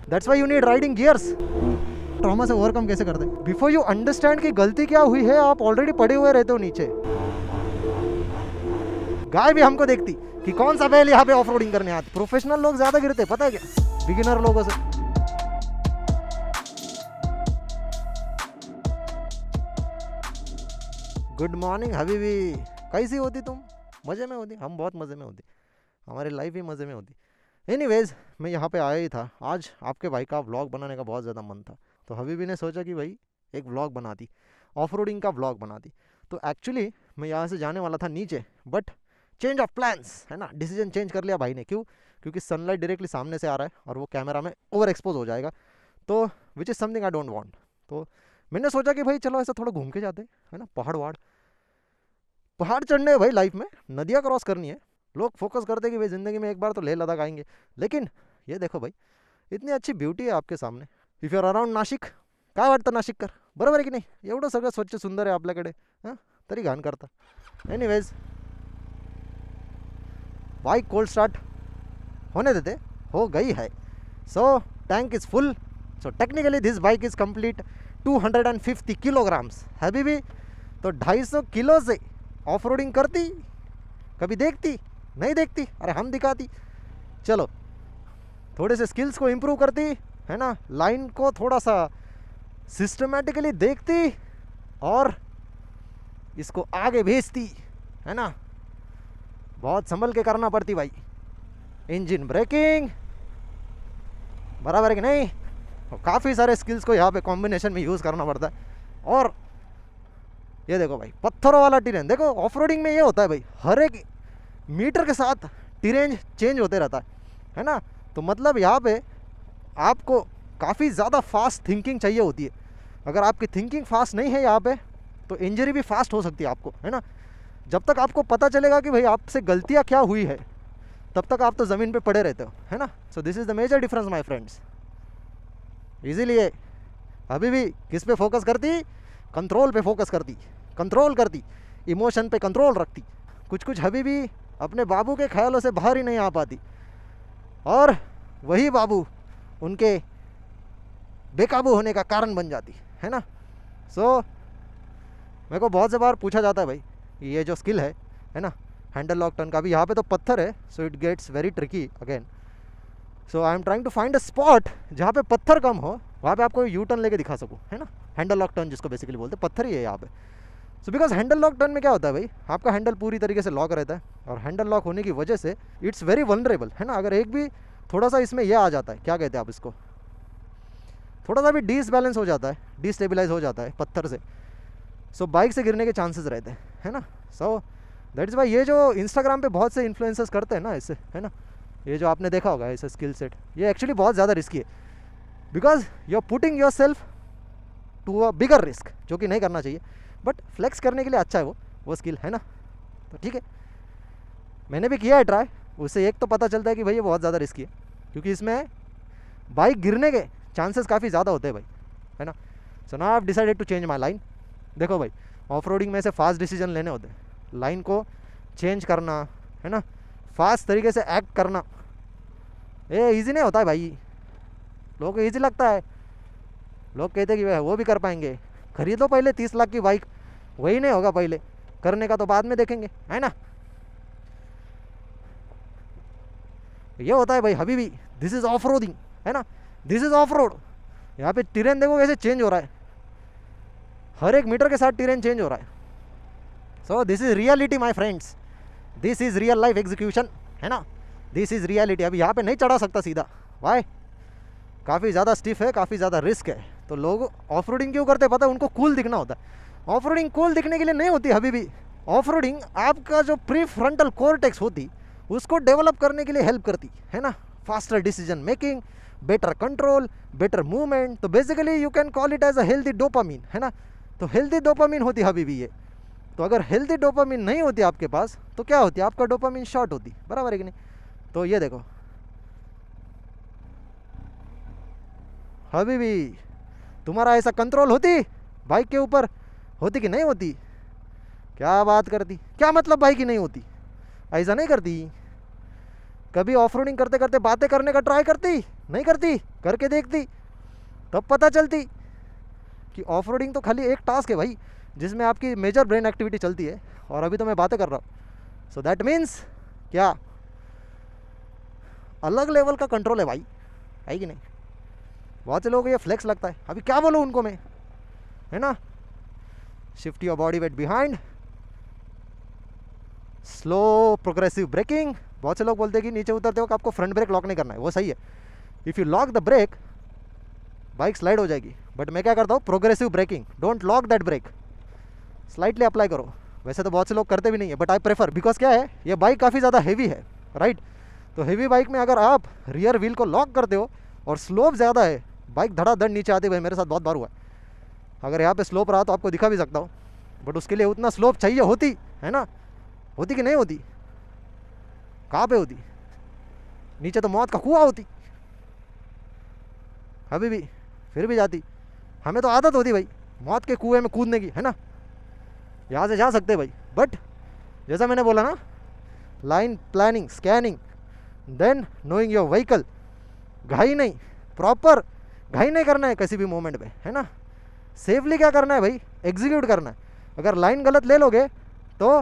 That's why you need riding gears. Trauma से overcome कैसे करते हैं? बिफोर यू अंडरस्टैंड कि गलती क्या हुई है, आप ऑलरेडी पड़े हुए रहते हो नीचे। गाय भी हमको देखती कि कौन सा बैल यहाँ पे ऑफ रोडिंग करने आते। प्रोफेशनल लोग ज्यादा गिरते, पता है क्या, बिगिनर लोगों से। गुड मॉर्निंग हबीबी, कैसी होती तुम? मज़े में होती? हम बहुत मज़े में होती, हमारी लाइफ ही मज़े में होती। एनीवेज, मैं यहाँ पे आया ही था, आज आपके भाई का व्लॉग बनाने का बहुत ज़्यादा मन था, तो हबीबी ने सोचा कि भाई एक व्लॉग बनाती, ऑफ रोडिंग का व्लॉग बनाती। तो एक्चुअली मैं यहाँ से जाने वाला था नीचे, बट चेंज ऑफ प्लान्स है ना, डिसीजन चेंज कर लिया भाई ने। क्यों? क्योंकि सनलाइट डायरेक्टली सामने से आ रहा है और वो कैमरा में ओवर एक्सपोज हो जाएगा, तो which is something I don't want. तो मैंने सोचा कि भाई चलो ऐसा थोड़ा घूम के जाते है ना, पहाड़ चढ़ने हैं भाई लाइफ में, नदियाँ क्रॉस करनी है। लोग फोकस करते हैं कि भाई ज़िंदगी में एक बार तो लेह लद्दाख आएंगे, लेकिन ये देखो भाई, इतनी अच्छी ब्यूटी है आपके सामने। If you are around Nashik, काय वाटतं नाशिककर, बरोबर आहे की नाही? एवढं सगळं स्वच्छ सुंदर आहे आपल्याकडे, हां, तरी घाण करता। एनीवेज, बाइक कोल्ड स्टार्ट होने देते, हो गई है। So tank is full, so technically this bike is complete 250 kilograms. हबीबी तो 250 किलो से ऑफ रोडिंग करती, कभी देखती नहीं देखती, अरे हम दिखाती। चलो थोड़े से स्किल्स को इम्प्रूव करती है ना, लाइन को थोड़ा सा सिस्टमेटिकली देखती और इसको आगे भेजती है ना। बहुत संभल के करना पड़ती भाई, इंजन ब्रेकिंग बराबर है कि नहीं, काफ़ी सारे स्किल्स को यहाँ पे कॉम्बिनेशन में यूज़ करना पड़ता है। और ये देखो भाई, पत्थरों वाला टेरेन, देखो ऑफ रोडिंग में ये होता है भाई, हर एक मीटर के साथ टेरेन चेंज होते रहता है ना। तो मतलब यहाँ पे आपको काफ़ी ज़्यादा फास्ट थिंकिंग चाहिए होती है। अगर आपकी थिंकिंग फास्ट नहीं है यहाँ पे, तो इंजरी भी फास्ट हो सकती है आपको, है ना। जब तक आपको पता चलेगा कि भाई आपसे गलतियाँ क्या हुई है, तब तक आप तो ज़मीन पे पड़े रहते हो, है ना। So this is the major difference my friends. इसीलिए अभी भी किस पे फोकस करती? कंट्रोल पे फोकस करती, कंट्रोल करती, इमोशन पे कंट्रोल रखती। कुछ अभी भी अपने बाबू के ख्यालों से बाहर ही नहीं आ पाती, और वही बाबू उनके बेकाबू होने का कारण बन जाती है ना। सो मेरे को बहुत से बार पूछा जाता है भाई, ये जो स्किल है ना, हैंडल लॉक टर्न का भी, यहाँ पे तो पत्थर है, so it gets very tricky again. So I am trying to find a spot जहाँ पे पत्थर कम हो, वहाँ पे आपको यू टर्न लेके दिखा सकूँ, है ना। हैंडल लॉक टर्न जिसको बेसिकली बोलते हैं, पत्थर ही है यहाँ पे। So because handle lock turn में क्या होता है भाई, आपका हैंडल पूरी तरीके से लॉक रहता है, और हैंडल लॉक होने की वजह से इट्स वेरी वनरेबल, है ना। अगर एक भी थोड़ा सा इसमें यह आ जाता है, क्या कहते हैं आप इसको, थोड़ा सा भी डिसबैलेंस हो जाता है, डिस्टेबलाइज हो जाता है पत्थर से, सो बाइक से गिरने के चांसेस रहते हैं, है ना। सो दैट इज़ वाई ये जो इंस्टाग्राम पे बहुत से इन्फ्लुएंसर्स करते हैं ना इससे, है ना, ये जो आपने देखा होगा ऐसे स्किल सेट, ये एक्चुअली बहुत ज़्यादा रिस्की है, because you are putting yourself to a bigger risk, जो कि नहीं करना चाहिए, बट फ्लेक्स करने के लिए अच्छा है वो स्किल, है ना। तो ठीक है, मैंने भी किया है ट्राई, उससे एक तो पता चलता है कि भाई ये बहुत ज़्यादा रिस्की है, क्योंकि इसमें बाइक गिरने के चांसेस काफ़ी ज़्यादा होते हैं भाई, है ना। So now I have decided to change my line. देखो भाई, ऑफ रोडिंग में से फास्ट डिसीजन लेने होते हैं, लाइन को चेंज करना, है ना, फास्ट तरीके से एक्ट करना, ये ईजी नहीं होता है भाई। लोगों को ईजी लगता है, लोग कहते हैं कि वो भी कर पाएंगे, खरीदो पहले 30 लाख की बाइक, वही नहीं होगा पहले, करने का तो बाद में देखेंगे, है ना। ये होता है भाई Habibi, this is off roading, है ना, दिस इज़ ऑफ रोड। यहाँ पे टेरेन देखो कैसे चेंज हो रहा है, हर एक मीटर के साथ टेरेन चेंज हो रहा है। सो this is reality my friends, this is real life execution, है ना, दिस इज़ रियलिटी। अभी यहाँ पे नहीं चढ़ा सकता सीधा, वाई, काफ़ी ज़्यादा स्टिफ है, काफ़ी ज़्यादा रिस्क है। तो लोग ऑफ रोडिंग क्यों करते हैं पता है? उनको कूल दिखना होता है। ऑफ रोडिंग कूल दिखने के लिए नहीं होती अभी भी, ऑफ रोडिंग आपका जो प्री फ्रंटल कॉर्टेक्स होती उसको डेवलप करने के लिए हेल्प करती है ना। Faster decision making, better control, better movement. तो basically you can call it as a healthy dopamine, है ना। तो हेल्दी डोपामीन होती अभी भी ये। तो अगर हेल्दी डोपामीन नहीं होती आपके पास, तो क्या होती है, आपका डोपामीन शॉर्ट होती, बराबर है कि नहीं। तो ये देखो अभी भी तुम्हारा ऐसा कंट्रोल होती बाइक के ऊपर, होती कि नहीं होती? क्या बात करती, क्या मतलब बाइक ही नहीं होती? ऐसा नहीं करती? कभी ऑफ रोडिंग करते करते बातें करने का ट्राई करती? नहीं करती, करके देखती तब पता चलती कि ऑफ रोडिंग तो खाली एक टास्क है भाई जिसमें आपकी मेजर ब्रेन एक्टिविटी चलती है, और अभी तो मैं बातें कर रहा हूँ। सो दैट मीन्स क्या, अलग लेवल का कंट्रोल है भाई, है कि नहीं। बहुत से लोगों को ये फ्लेक्स लगता है, अभी क्या बोलूँ उनको मैं, है ना। Shift your body weight behind, slow progressive braking. बहुत से लोग बोलते हैं कि नीचे उतरते हो कि आपको फ्रंट ब्रेक लॉक नहीं करना है, वो सही है। If you lock the brake bike slide हो जाएगी, बट मैं क्या करता हूँ, progressive braking, don't lock that brake, slightly apply करो। वैसे तो बहुत से लोग करते भी नहीं है, बट आई प्रेफर, बिकॉज क्या है, ये बाइक काफ़ी ज़्यादा हैवी है, राइट। तो हैवी बाइक में अगर आप रियर व्हील को लॉक करते हो और स्लोप ज़्यादा है, बाइक धड़ाधड़ नीचे आती है। भाई मेरे साथ बहुत बार हुआ है। अगर यहाँ पे स्लोप रहा तो आपको दिखा भी सकता हूँ, बट उसके लिए उतना स्लोप चाहिए होती है ना, होती कि नहीं होती, कहाँ पे होती, नीचे तो मौत का कुआं होती अभी भी, फिर भी जाती। हमें तो आदत होती भाई मौत के कुएं में कूदने की, है ना। यहाँ से जा सकते भाई, बट जैसा मैंने बोला ना, line planning, scanning, then knowing your vehicle. घाई नहीं, प्रॉपर घाई नहीं करना है किसी भी मोमेंट पे, है ना। सेफली क्या करना है भाई, एग्जीक्यूट करना है। अगर लाइन गलत ले लोगे तो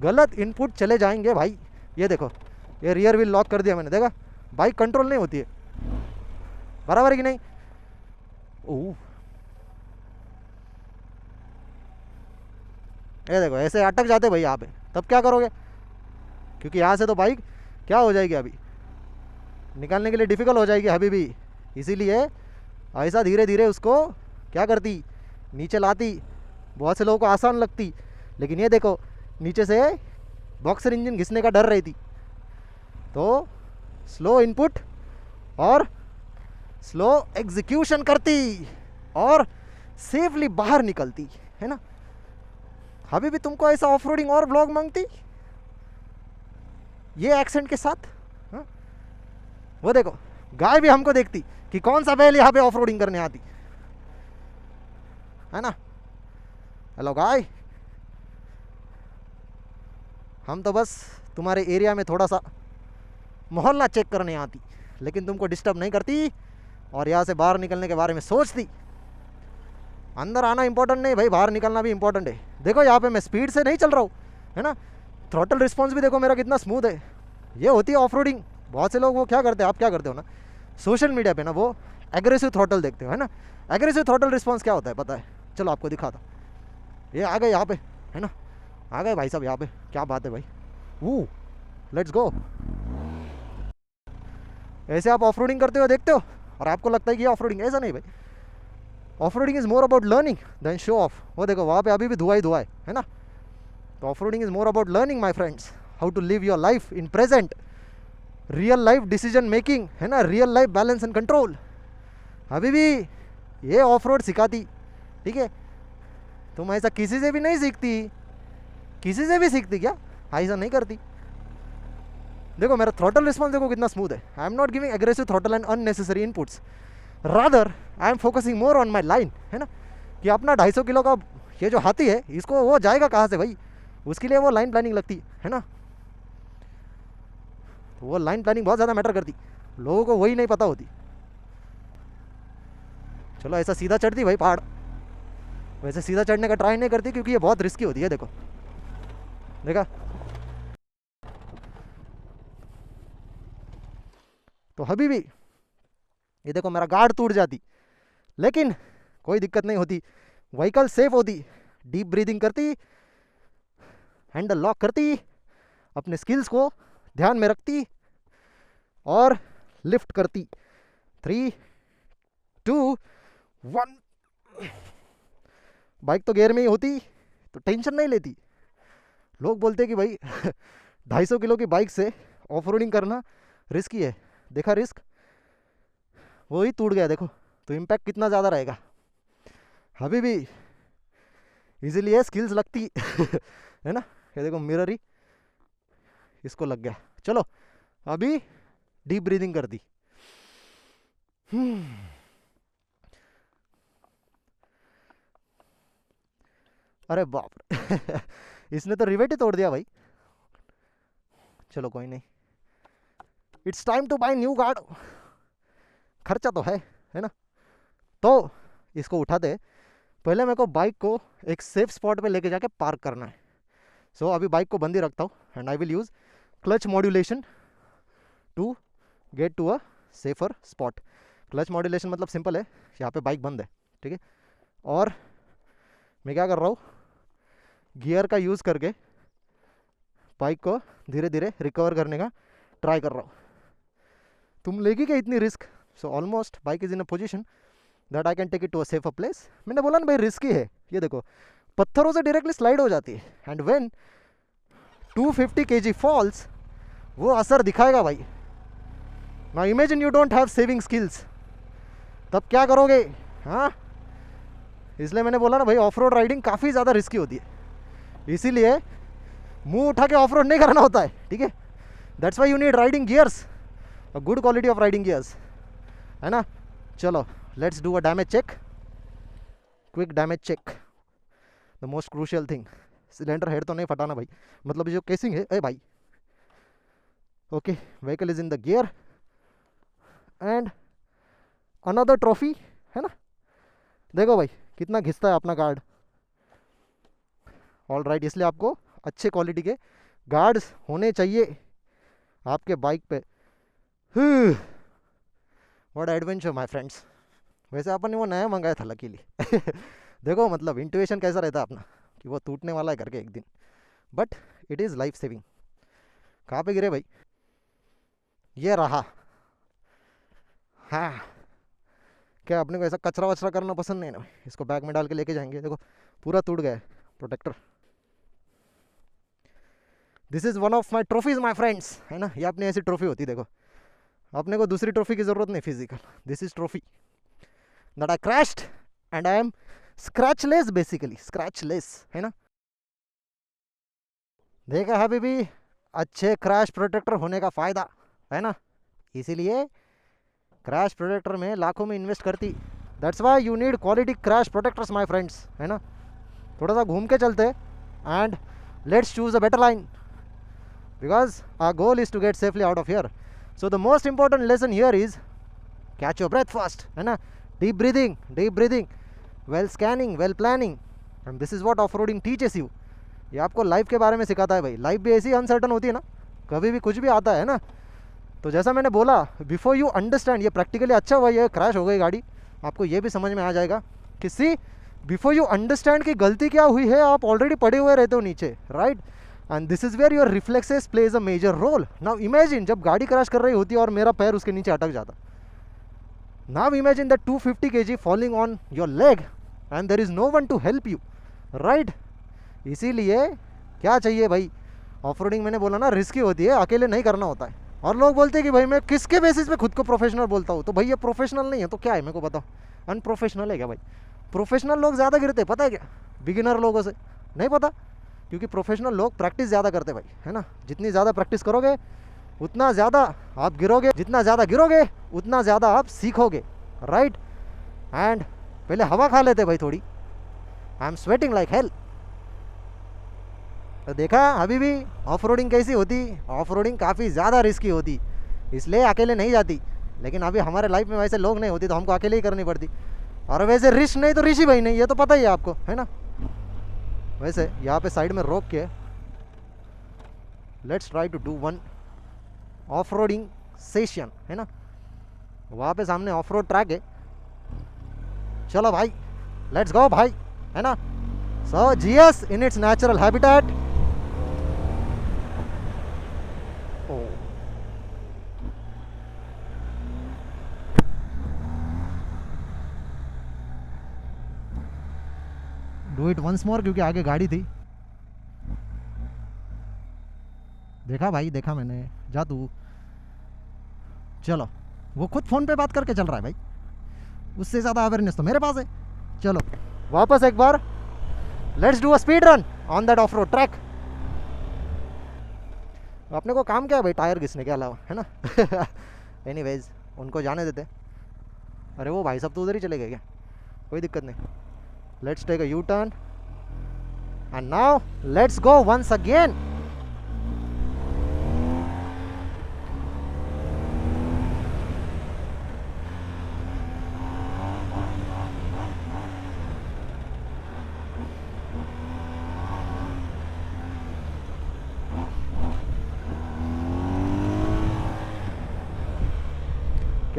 गलत इनपुट चले जाएंगे भाई। ये देखो, ये रियर व्हील लॉक कर दिया मैंने, देखा, बाइक कंट्रोल नहीं होती है, बराबर है कि नहीं। ओह, ये देखो ऐसे अटक जाते भाई यहाँ पे, तब क्या करोगे, क्योंकि यहाँ से तो बाइक क्या हो जाएगी, अभी निकालने के लिए डिफ़िकल्ट हो जाएगी अभी भी। इसीलिए ऐसा धीरे धीरे उसको क्या करती, नीचे लाती। बहुत से लोगों को आसान लगती, लेकिन ये देखो नीचे से बॉक्सर इंजन घिसने का डर रहती, तो स्लो इनपुट और स्लो एग्जीक्यूशन करती और सेफली बाहर निकलती, है ना। अभी भी तुमको ऐसा ऑफ रोडिंग और ब्लॉग मांगती ये एक्सेंट के साथ, हा? वो देखो गाय भी हमको देखती कि कौन सा बैल यहाँ पे ऑफ रोडिंग करने आती, है ना। हेलो गाय, हम तो बस तुम्हारे एरिया में थोड़ा सा मोहल्ला चेक करने आती, लेकिन तुमको डिस्टर्ब नहीं करती और यहाँ से बाहर निकलने के बारे में सोचती। अंदर आना इंपॉर्टेंट नहीं भाई, बाहर निकलना भी इंपॉर्टेंट है। देखो यहाँ पे मैं स्पीड से नहीं चल रहा हूँ, है ना। थ्रॉटल रिस्पॉन्स भी देखो मेरा कितना स्मूथ है। ये होती है ऑफ रोडिंग। बहुत से लोग वो क्या करते हैं, आप क्या करते हो ना, सोशल मीडिया पे ना वो एग्रेसिव थ्रॉटल देखते हो, है ना। एग्रेसिव थ्रॉटल रिस्पॉन्स क्या होता है पता है, चलो आपको दिखाता। ये आ गए यहाँ पे, है ना, आ गए भाई साहब यहाँ पे, क्या बात है भाई, वो लेट्स गो। ऐसे आप ऑफ रोडिंग करते हुए देखते हो और आपको लगता है कि ऑफ रोडिंग, ऐसा नहीं भाई। Off roading is more about learning then show off. वो देखो वहाँ पे अभी भी धुआं ही धुआं है ना। तो off roading is more about learning my friends, how to live your life in present, real life decision making, है ना, real life balance and control. अभी भी ये ऑफ रोड सिखाती, ठीक है। तुम ऐसा किसी से भी नहीं सीखती, किसी से भी सीखती क्या, ऐसा नहीं करती। देखो मेरा थ्रॉटल रिस्पॉन्स देखो कितना स्मूथ है। I am not giving aggressive throttle and unnecessary inputs, rather I am focusing more on my line, है ना। कि अपना 250 किलो का ये जो हाथी है, इसको वो जाएगा कहाँ से भाई, उसके लिए वो लाइन प्लानिंग लगती है ना। तो वो लाइन प्लानिंग बहुत ज़्यादा मैटर करती, लोगों को वही नहीं पता होती। चलो ऐसा सीधा चढ़ती भाई पहाड़, वैसे सीधा चढ़ने का ट्राई नहीं करती क्योंकि ये बहुत रिस्की होती है। देखो देखा, तो अभी भी ये देखो मेरा गार्ड टूट जाती, लेकिन कोई दिक्कत नहीं होती, व्हीकल सेफ होती। डीप ब्रीदिंग करती, हैंडल लॉक करती, अपने स्किल्स को ध्यान में रखती और लिफ्ट करती। 3, 2, 1। बाइक तो गियर में ही होती तो टेंशन नहीं लेती। लोग बोलते हैं कि भाई 250 किलो की बाइक से ऑफ रोडिंग करना रिस्की है। देखा रिस्क, वो ही टूट गया देखो, तो इम्पैक्ट कितना ज़्यादा रहेगा। अभी भी इजीलिए स्किल्स लगती है ना। ये देखो मिरर ही इसको लग गया। चलो अभी डीप ब्रीदिंग कर दी। अरे बाप रे इसने तो रिवेट ही तोड़ दिया भाई। चलो कोई नहीं, it's time to buy new guard. खर्चा तो है ना। तो इसको उठाते पहले मेरे को बाइक को एक सेफ स्पॉट पे लेके जाके पार्क करना है। सो अभी बाइक को बंद ही रखता हूँ and I will use clutch modulation to get to a safer spot. Clutch modulation मतलब सिंपल है, यहाँ पे बाइक बंद है, ठीक है, और मैं क्या कर रहा हूँ, गियर का यूज़ करके बाइक को धीरे धीरे रिकवर करने का ट्राई कर रहा हूँ। तुम लेगी क्या इतनी risk? So almost bike is in a position that I can take it to a safer place. मैंने बोला ना भाई रिस्की है, ये देखो पत्थरों से डायरेक्टली स्लाइड हो जाती है एंड व्हेन 250 kg फॉल्स, वो असर दिखाएगा भाई। Now imagine you don't have saving skills, तब क्या करोगे? हाँ, इसलिए मैंने बोला ना भाई ऑफ रोड राइडिंग काफ़ी ज़्यादा रिस्की होती है, इसीलिए मुंह उठा के ऑफ रोड नहीं करना होता है, ठीक है। That's why you need riding gears, a good quality of riding gears, है ना। चलो let's do a damage check, quick damage check, the most crucial thing. Cylinder head तो नहीं फटाना भाई, मतलब जो केसिंग है, ए भाई। Okay, vehicle is in the gear and another trophy, है ना। देखो भाई कितना घिसता है अपना गार्ड। ऑल राइट, इसलिए आपको अच्छे क्वालिटी के गार्ड्स होने चाहिए आपके बाइक पे। What adventure my friends. वैसे अपन ने वो नया मंगाया था लकीली देखो मतलब इंट्यूशन कैसा रहता है अपना कि वो टूटने वाला है करके एक दिन, but it is life saving. कहाँ पे गिरे भाई? ये रहा। हाँ, क्या अपने को ऐसा कचरा वचरा करना पसंद नहीं ना भाई, इसको बैग में डाल के लेके जाएंगे। देखो पूरा टूट गया है protector. This is one of my trophies my friends, है ना। ये अपनी ऐसी ट्रॉफी होती है, देखो अपने को दूसरी ट्रॉफी की ज़रूरत नहीं physical, this is trophy that I crashed and I am scratchless, basically scratchless, है ना। देखा है बीबी, अच्छे क्रैश प्रोटेक्टर होने का फ़ायदा, है ना। इसीलिए क्रैश प्रोटेक्टर में लाखों में इन्वेस्ट करती। That's why you need quality crash protectors my friends, है ना। थोड़ा सा घूम के चलते and let's choose a better line because our goal is to get safely out of here. So the most important lesson here is catch your breath first, है ना। Deep breathing, well scanning, well planning, and this is what off roading teaches you. ये आपको life के बारे में सिखाता है भाई। लाइफ भी ऐसी अनसर्टन होती है ना, कभी भी कुछ भी आता है ना। तो जैसा मैंने बोला, बिफोर यू अंडरस्टैंड, ये प्रैक्टिकली अच्छा हुआ ये क्रैश हो गई गाड़ी, आपको ये भी समझ में आ जाएगा कि सी बिफोर यू अंडरस्टैंड कि गलती क्या हुई है, आप ऑलरेडी पड़े हुए रहते हो नीचे, right. And this is where your reflexes plays a major role. Now imagine जब गाड़ी क्रैश कर रही होती है और मेरा पैर उसके नीचे अटक जाता। Now imagine that 250 kg falling on your leg and there is no one to help you, right. इसीलिए क्या चाहिए भाई, ऑफ रोडिंग मैंने बोला ना रिस्की होती है, अकेले नहीं करना होता है। और लोग बोलते हैं कि भाई मैं किसके बेसिस पे खुद को प्रोफेशनल बोलता हूँ, तो भाई ये प्रोफेशनल नहीं है तो क्या है, मेरे को बताओ, अनप्रोफेशनल है क्या भाई? प्रोफेशनल लोग ज़्यादा गिरते, पता है क्या, बिगिनर लोगों से नहीं पता, क्योंकि प्रोफेशनल लोग प्रैक्टिस ज़्यादा करते भाई, है ना। जितनी ज़्यादा प्रैक्टिस करोगे उतना ज़्यादा आप गिरोगे, जितना ज़्यादा गिरोगे उतना ज़्यादा आप सीखोगे, राइट। एंड पहले हवा खा लेते भाई थोड़ी, I am sweating like hell. तो देखा अभी भी ऑफ रोडिंग कैसी होती, ऑफ रोडिंग काफ़ी ज़्यादा रिस्की होती, इसलिए अकेले नहीं जाती। लेकिन अभी हमारे लाइफ में वैसे लोग नहीं होती तो हमको अकेले ही करनी पड़ती। और वैसे ऋषि नहीं तो ऋषि भाई नहीं, ये तो पता ही है आपको, है ना। वैसे यहाँ पे साइड में रोक के let's try to do one off roading session, है ना। वहाँ पे सामने ऑफ रोड ट्रैक है, चलो भाई लेट्स गो भाई, है ना। So GS in its natural habitat. Do it once more, क्योंकि आगे गाड़ी थी। देखा भाई, देखा मैंने, जा तू। चलो, वो खुद फोन पे बात करके चल रहा है भाई, उससे ज़्यादा अवेयरनेस तो मेरे पास है। चलो वापस एक बार, let's do a speed run on that off road track. अपने को काम क्या है भाई, टायर घिसने के अलावा, है ना। एनीवेज उनको जाने देते। अरे वो भाई सब तो उधर ही चले गए क्या, कोई दिक्कत नहीं। Let's take a U turn and now let's go once again.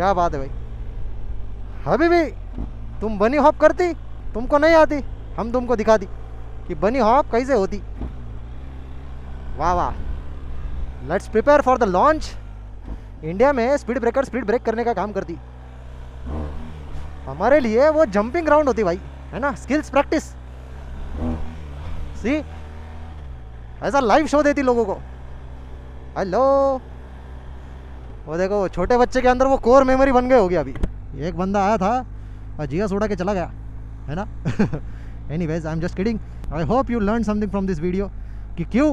क्या बात है भाई। हबीबी तुम बनी हॉप करती, तुमको नहीं आती, हम तुमको दिखा दी कि बनी हॉप कैसे होती। वाह वाह, let's prepare for the launch. India में स्पीड ब्रेकर स्पीड ब्रेक करने का काम करती, हमारे लिए वो जंपिंग ग्राउंड होती भाई, है ना, स्किल्स प्रैक्टिस। सी ऐसा लाइव शो देती लोगों को। हेलो, वो देखो छोटे बच्चे के अंदर वो कोर मेमोरी बन गए होगी अभी। एक बंदा आया था और जिया उड़ा के चला गया, है ना। Anyways I am just kidding. I hope you learn something from this video कि क्यों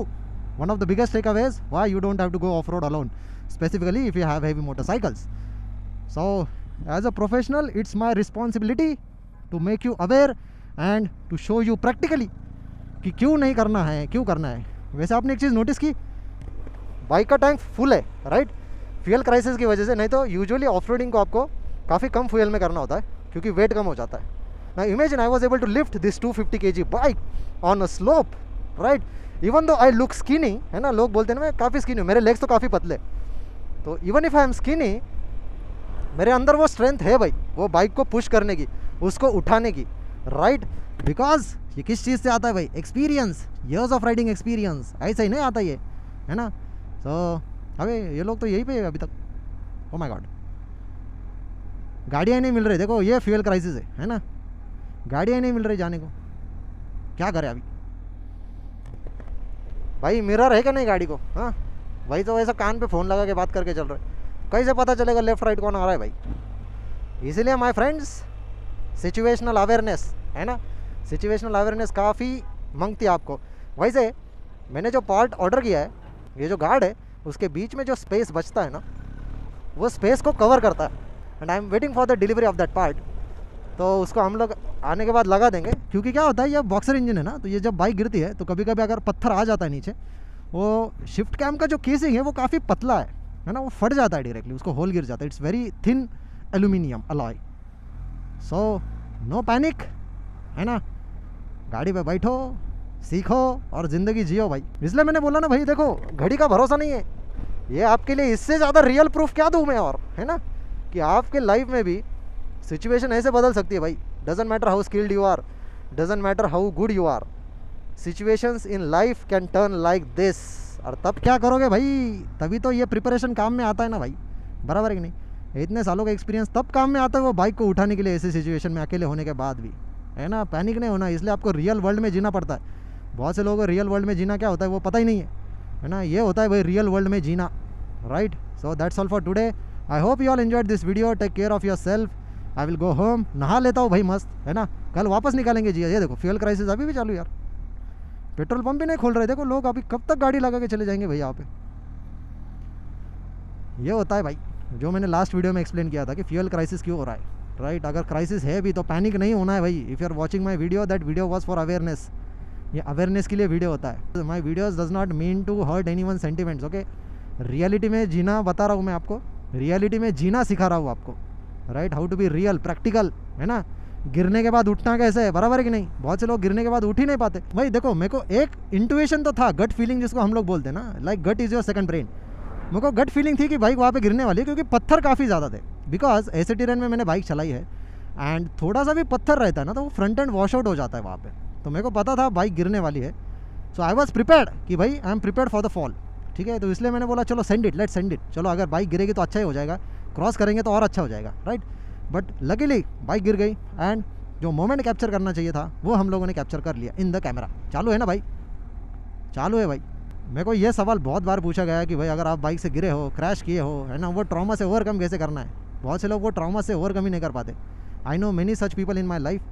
one of the biggest takeaways why you don't have to go off-road alone, specifically if you have heavy motorcycles. So as a professional it's my responsibility to make you aware and to show you practically कि क्यों नहीं करना है, क्यों करना है। वैसे आपने एक चीज़ नोटिस की, बाइक का टैंक फुल है, राइट, फ्यूल क्राइसिस की वजह से। नहीं तो यूजुअली ऑफ रोडिंग को आपको काफ़ी कम फ्यूल में करना होता है क्योंकि वेट कम हो जाता है ना। Imagine I was able to lift this 250 kg bike on a slope, right, even though I look skinny, है ना, लोग बोलते हैं ना मैं काफ़ी स्किनी हूँ, मेरे लेग्स तो काफ़ी पतले, तो even if I am skinny मेरे अंदर वो स्ट्रेंथ है भाई, वो बाइक को पुश करने की, उसको उठाने की, राइट। बिकॉज ये किस चीज़ से आता है भाई, experience, years of riding experience, ऐसा ही नहीं आता ये, है ना। तो अबे ये लोग तो यही पे है अभी तक। ओ माय गॉड, गाड़ियाँ नहीं मिल रही, देखो ये फ्यूल क्राइसिस है ना, गाड़ियाँ नहीं मिल रही जाने को, क्या करें अभी भाई। मिरर है क्या नहीं गाड़ी को, हाँ भाई, तो वैसा कान पे फ़ोन लगा के बात करके चल रहे, कैसे पता चलेगा लेफ्ट राइट कौन आ रहा है भाई। इसीलिए माय फ्रेंड्स सिचुएशनल अवेयरनेस, है ना, सिचुएशनल अवेयरनेस काफ़ी मांगती है आपको। वैसे मैंने जो पार्ट ऑर्डर किया है, ये जो गार्ड है उसके बीच में जो स्पेस बचता है ना, वो स्पेस को कवर करता है, and I am waiting for the delivery of that part. तो उसको हम लोग आने के बाद लगा देंगे, क्योंकि क्या होता है ये बॉक्सर इंजन है ना, तो ये जब बाइक गिरती है तो कभी कभी अगर पत्थर आ जाता है नीचे, वो शिफ्ट कैम का जो केसिंग है वो काफ़ी पतला है ना, वो फट जाता है डायरेक्टली, उसको होल गिर जाता है। It's very thin aluminium alloy, so no panic, है ना, गाड़ी पे बैठो, सीखो और ज़िंदगी जियो भाई। इसलिए मैंने बोला ना भाई, देखो घड़ी का भरोसा नहीं है, ये आपके लिए इससे ज़्यादा रियल प्रूफ क्या दूँ मैं, और है ना, कि आपके लाइफ में भी सिचुएशन ऐसे बदल सकती है भाई। Doesn't matter how skilled you are, doesn't matter how good you are, situations in life can turn like this. और तब क्या करोगे भाई, तभी तो ये प्रिपरेशन काम में आता है ना भाई, बराबर है कि नहीं। इतने सालों का एक्सपीरियंस तब काम में आता है वो बाइक को उठाने के लिए ऐसी सिचुएशन में अकेले होने के बाद भी, है ना। पैनिक नहीं होना, इसलिए आपको रियल वर्ल्ड में जीना पड़ता है। बहुत से लोगों को रियल वर्ल्ड में जीना क्या होता है वो पता ही नहीं है ना। ये होता है भाई रियल वर्ल्ड में जीना, right. So that's all for today. I hope you all enjoyed this video. Take care of yourself. I will go home, नहा लेता हूँ भाई मस्त, है ना, कल वापस निकालेंगे जी। ये देखो फ्यूल क्राइसिस अभी भी चालू यार, पेट्रोल पंप भी नहीं खोल रहे, देखो लोग अभी कब तक गाड़ी लगा के चले जाएंगे भैया यहाँ पे। ये होता है भाई जो मैंने लास्ट वीडियो में एक्सप्लेन किया था कि फ्यूल क्राइसिस क्यों हो रहा है, राइट। अगर क्राइसिस है भी तो पैनिक नहीं होना है भाई। If you are watching my video, that video was for awareness, ये अवेयरनेस के लिए वीडियो होता है। My videos does not mean to hurt any one sentiments, okay. Reality में जीना बता रहा हूँ मैं आपको, रियलिटी में जीना सिखा रहा हूँ आपको, right, how to be real, practical, है ना। गिरने के बाद उठना कैसे है, बराबर है कि नहीं। बहुत से लोग गिरने के बाद उठ ही नहीं पाते भाई। देखो मेरे को एक इंट्यूशन तो था, गट फीलिंग जिसको हम लोग बोलते हैं ना, like gut is your second brain. मेरे को गट फीलिंग थी कि बाइक वहाँ पे गिरने वाली है, क्योंकि पत्थर काफ़ी ज़्यादा थे। बिकॉज ऐसे टेरेन में मैंने बाइक चलाई है, एंड थोड़ा सा भी पत्थर रहता है ना तो वो फ्रंट एंड वॉश आउट हो जाता है वहाँ पे। तो मेरे को पता था बाइक गिरने वाली है, सो आई वॉज प्रिपेयर्ड कि भाई I am prepared for the fall, ठीक है। तो इसलिए मैंने बोला चलो send it, let send it, चलो अगर बाइक गिरेगी तो अच्छा ही हो जाएगा, क्रॉस करेंगे तो और अच्छा हो जाएगा, राइट। बट लकीली बाइक गिर गई, एंड जो मोमेंट कैप्चर करना चाहिए था वो हम लोगों ने कैप्चर कर लिया इन द कैमरा। चालू है ना भाई, चालू है भाई। मेरे को ये सवाल बहुत बार पूछा गया है कि भाई अगर आप बाइक से गिरे हो, क्रैश किए हो, है ना, वो ट्रॉमा से ओवरकम कैसे करना है। बहुत से लोग वो ट्रॉमा से ओवरकम ही नहीं कर पाते। I know many such people in my life,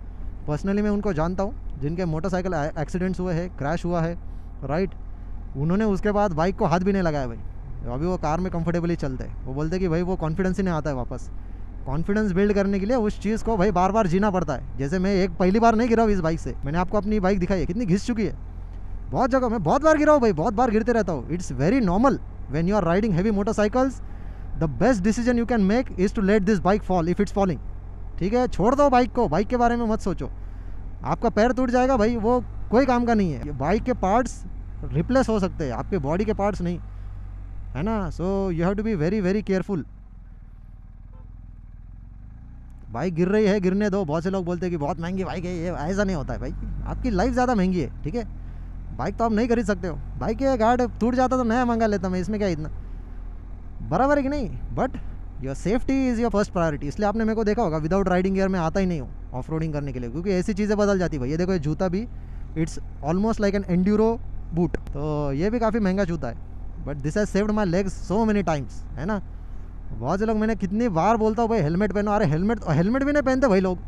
personally मैं उनको जानता हूँ जिनके मोटरसाइकिल एक्सीडेंट्स हुए हैं, क्रैश हुआ है, राइट। उन्होंने उसके बाद बाइक को हाथ भी नहीं लगाया भाई, अभी वो कार में कंफर्टेबली चलते हैं। वो बोलते कि भाई वो कॉन्फिडेंस ही नहीं आता है वापस। कॉन्फिडेंस बिल्ड करने के लिए उस चीज़ को भाई बार बार जीना पड़ता है। जैसे मैं एक पहली बार नहीं गिरा हूँ इस बाइक से, मैंने आपको अपनी बाइक दिखाई है कितनी घिस चुकी है। बहुत जगह मैं बहुत बार गिरा हूँ भाई, बहुत बार गिरते रहता हूँ। It's very normal when you are riding heavy motorcycles. The best decision you can make is to let this bike fall if it's falling, ठीक है। छोड़ दो बाइक को, बाइक के बारे में मत सोचो। आपका पैर टूट जाएगा भाई, वो कोई काम का नहीं है। बाइक के पार्ट्स रिप्लेस हो सकते हैं, आपके बॉडी के पार्ट्स नहीं, है ना। So you have to be very very careful. Bike गिर रही है, गिरने दो। बहुत से लोग बोलते हैं कि बहुत महंगी बाइक है, ये ऐसा नहीं होता है भाई। आपकी लाइफ ज़्यादा महंगी है, ठीक है। बाइक तो आप नहीं खरीद सकते हो, बाइक है, गार्ड टूट जाता तो नया मंगा लेता मैं, इसमें क्या इतना, बराबर है कि नहीं। But your safety is your first priority. इसलिए आपने मेरे को देखा होगा विदाउट राइडिंग गियर में आता ही नहीं हूँ ऑफ रोडिंग करने के लिए, क्योंकि ऐसी चीज़ें बदल जाती भाई। ये देखो, ये जूता भी it's almost like an Enduro boot, तो ये भी काफ़ी महंगा जूता है, but this has saved my legs so many times, है ना। बहुत से लोग, मैंने कितनी बार बोलता हूँ भाई हेलमेट पहनो, अरे हेलमेट भी नहीं पहनते भाई लोग,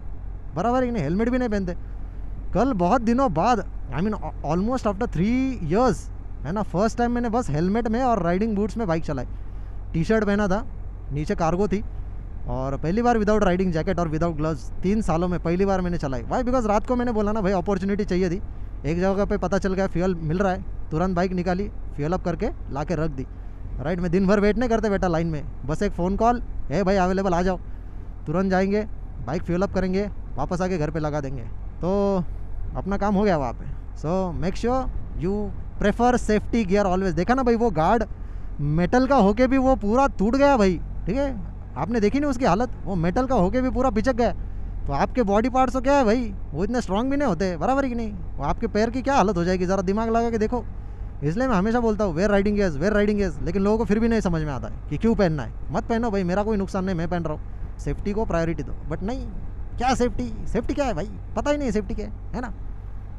बराबर है कि नहीं, हेलमेट भी नहीं पहनते। कल बहुत दिनों बाद, I mean almost after 3 years, है ना, फर्स्ट टाइम मैंने बस हेलमेट में और राइडिंग बूट्स में बाइक चलाई। टी शर्ट पहना था, नीचे कार्गो थी, और पहली बार विदाउट राइडिंग जैकेट और विदाउट ग्लव्स 3 सालों में पहली बार मैंने चलाई। वाई? बिकॉज रात को मैंने बोला ना भाई, अपॉर्चुनिटी चाहिए थी। एक जगह पे पता चल गया फ्यूल मिल रहा है, तुरंत बाइक निकाली, फ्यूल अप करके ला के रख दी। राइट, मैं दिन भर वेट नहीं करते बेटा लाइन में, बस एक फ़ोन कॉल, है भाई अवेलेबल आ जाओ, तुरंत जाएंगे, बाइक फ्यूल अप करेंगे, वापस आके घर पे लगा देंगे, तो अपना काम हो गया वहाँ पे। So make sure you prefer safety gear always. देखा ना भाई, वो गार्ड मेटल का होके भी वो पूरा टूट गया भाई, ठीक है, आपने देखी नहीं उसकी हालत, वो मेटल का होके भी पूरा पिचक गया। तो आपके बॉडी पार्ट्स तो क्या है भाई, वो इतने स्ट्रांग भी नहीं होते, बराबर है कि नहीं। वो आपके पैर की क्या हालत हो जाएगी, ज़रा दिमाग लगा के देखो। इसलिए मैं हमेशा बोलता हूँ वेयर राइडिंग गियर्स, लेकिन लोगों को फिर भी नहीं समझ में आता है कि क्यों पहनना है। मत पहनो भाई, मेरा कोई नुकसान नहीं, मैं पहन रहा हूँ, सेफ्टी को प्रायोरिटी दो। बट नहीं, क्या सेफ्टी क्या है भाई, पता ही नहीं सेफ्टी क्या है ना।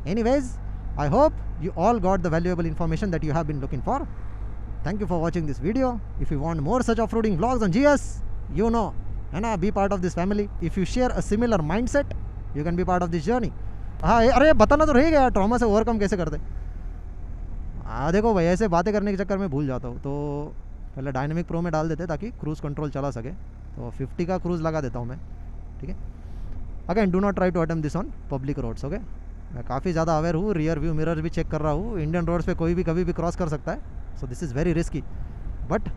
Anyways, I hope you all got the valuable information that you have been looking for. Thank you for watching this video. If you want more such off-roading vlogs on GS, you know, है ना, be part of this family. If you share a similar mindset, you can be part of this journey. हाँ, अरे बताना तो रह गया, trauma से overcome कैसे करते। हाँ देखो भाई, ऐसे बातें करने के चक्कर में भूल जाता हूँ, तो पहले डायनेमिक प्रो में डाल देते ताकि क्रूज़ कंट्रोल चला सके। तो 50 का क्रूज़ लगा देता हूँ मैं, ठीक है। Again, do not try to attempt this on public roads, okay. मैं काफ़ी ज़्यादा अवेयर हूँ, रियर व्यू मिरर भी चेक कर रहा हूँ। इंडियन रोड्स पे कोई भी कभी भी क्रॉस कर सकता है, सो this is very risky. But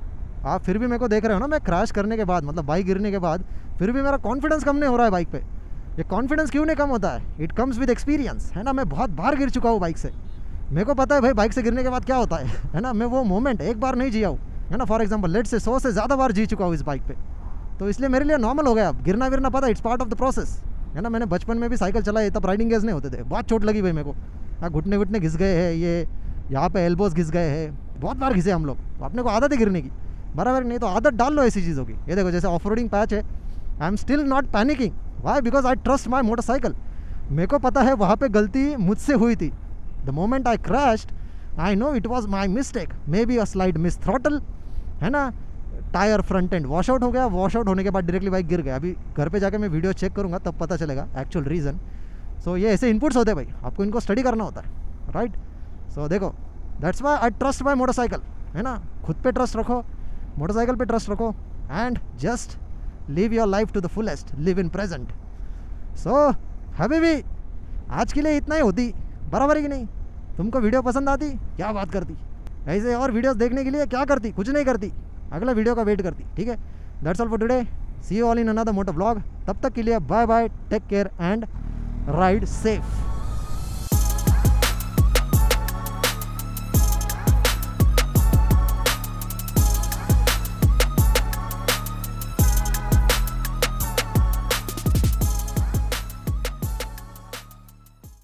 आप फिर भी मेरे को देख रहे हो ना, मैं क्रैश करने के बाद, मतलब बाइक गिरने के बाद, फिर भी मेरा कॉन्फिडेंस कम नहीं हो रहा है बाइक पे। ये कॉन्फिडेंस क्यों नहीं कम होता है? इट कम्स विद एक्सपीरियंस, है ना। मैं बहुत बार गिर चुका हूँ बाइक से, मेरे को पता है भाई बाइक से गिरने के बाद क्या होता है ना। मैं वो मोमेंट एक बार नहीं जिया हूँ, है ना। फॉर एग्जाम्पल, लेट से 100 से ज़्यादा बार जी चुका हूँ इस बाइक पे, तो इसलिए मेरे लिए नॉर्मल हो गया। अब गिरना विरना पता, it's part of the process, है ना। मैंने बचपन में भी साइकिल चलाई, तब राइडिंग गेयर्स नहीं होते थे, बहुत चोट लगी भाई मेरे को। हाँ, घुटने घुटने घिस गए हैं, ये यहाँ पे एल्बोस घिस गए हैं, बहुत बार घिसे हम लोग। तो अपने को आदत है गिरने की, बराबर नहीं, तो आदत डाल लो ऐसी चीज़ों की। ये देखो, जैसे ऑफ रोडिंग पैच है, I am still not panicking. Why? Because I trust my motorcycle. मेरे को पता है वहाँ पे गलती मुझसे हुई थी। The moment I crashed, I know it was my mistake, may be a slide miss throttle, है ना। Tyre front end wash out हो गया, वॉश आउट होने के बाद डायरेक्टली बाइक गिर गया। अभी घर पे जाके मैं वीडियो चेक करूँगा, तब पता चलेगा एक्चुअल रीज़न। सो ये ऐसे इनपुट्स होते हैं भाई, आपको इनको स्टडी करना होता है, राइट। सो देखो, that's why I trust my motorcycle, है ना। खुद पे ट्रस्ट रखो, मोटरसाइकिल पे ट्रस्ट रखो, and just live your life to the fullest, live in present. So हबीबी, आज के लिए इतना ही होती, बराबर है कि नहीं। तुमको वीडियो पसंद आती, क्या बात करती, ऐसे और वीडियोस देखने के लिए क्या करती, कुछ नहीं करती, अगला वीडियो का वेट करती, ठीक है। That's all for today, see you all in another motor vlog. तब तक के लिए bye bye, take care and ride safe.